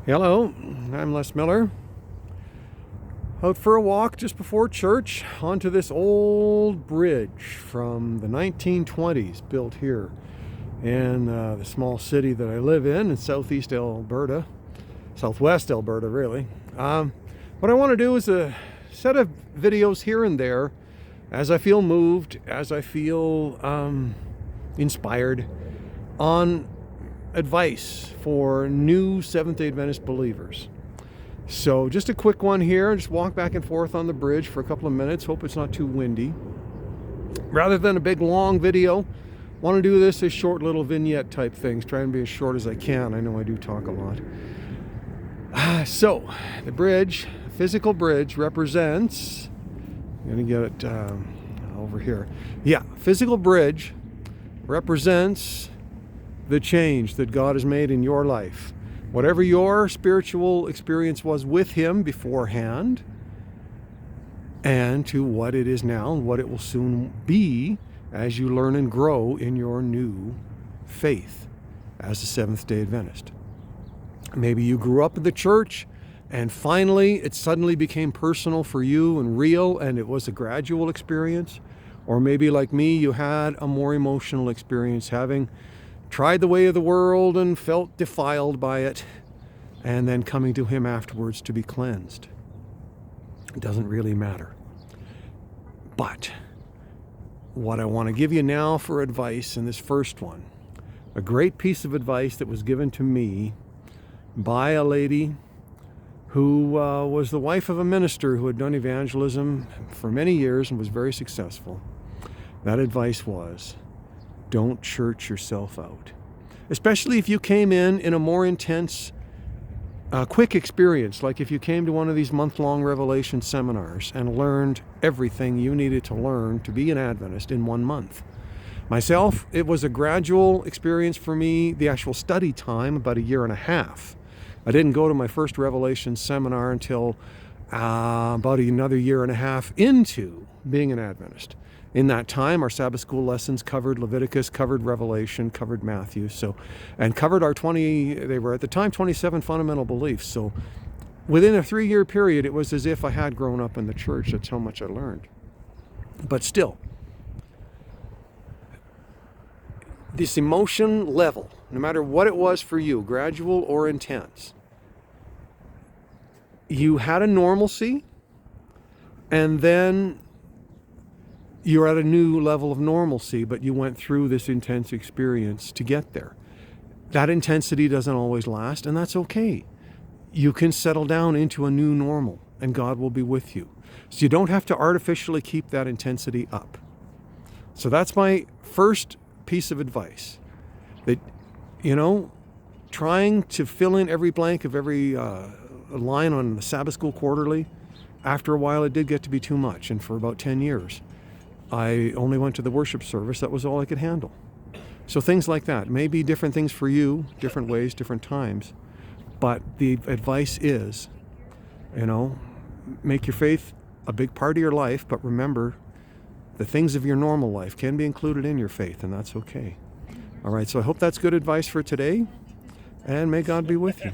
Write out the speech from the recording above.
Hello, I'm Les Miller. Out for a walk just before church onto this old bridge from the 1920s, built here in the small city that I live in southeast Alberta, southwest Alberta really. What I want to do is a set of videos here and there as I feel moved, as I feel inspired on advice for new Seventh-day Adventist believers. So just a quick one here, just walk back and forth on the bridge for a couple of minutes. Hope it's not too windy. Rather than a big long video, want to do this as short little vignette type things, try and be as short as I can. I know I do talk a lot. So the bridge, physical bridge, represents, I'm going to get it over here. Yeah, physical bridge represents the change that God has made in your life. Whatever your spiritual experience was with Him beforehand, and to what it is now and what it will soon be as you learn and grow in your new faith as a Seventh-day Adventist. Maybe you grew up in the church and finally it suddenly became personal for you and real, and it was a gradual experience. Or maybe like me, you had a more emotional experience, having tried the way of the world and felt defiled by it, and then coming to Him afterwards to be cleansed. It doesn't really matter. But what I want to give you now for advice in this first one, a great piece of advice that was given to me by a lady who was the wife of a minister who had done evangelism for many years and was very successful. That advice was, don't church yourself out. Especially if you came in a more intense, quick experience, like if you came to one of these month-long Revelation seminars and learned everything you needed to learn to be an Adventist in 1 month. Myself, it was a gradual experience for me, the actual study time, about 1.5 years. I didn't go to my first Revelation seminar until about another 1.5 years into being an Adventist. In that time, our Sabbath school lessons covered Leviticus, covered Revelation, covered Matthew, and covered our they were at the time 27 fundamental beliefs. So within a 3-year period, it was as if I had grown up in the church. That's how much I learned. But still, this emotion level, no matter what it was for you, gradual or intense, you had a normalcy, and then you're at a new level of normalcy, but you went through this intense experience to get there. That intensity doesn't always last, and that's okay. You can settle down into a new normal, and God will be with you. So you don't have to artificially keep that intensity up. So that's my first piece of advice. That, trying to fill in every blank of every line on the Sabbath School Quarterly, after a while it did get to be too much, and for about 10 years. I only went to the worship service. That was all I could handle. So things like that. Maybe different things for you, different ways, different times. But the advice is, make your faith a big part of your life, but remember, the things of your normal life can be included in your faith, and that's okay. All right, so I hope that's good advice for today, and may God be with you.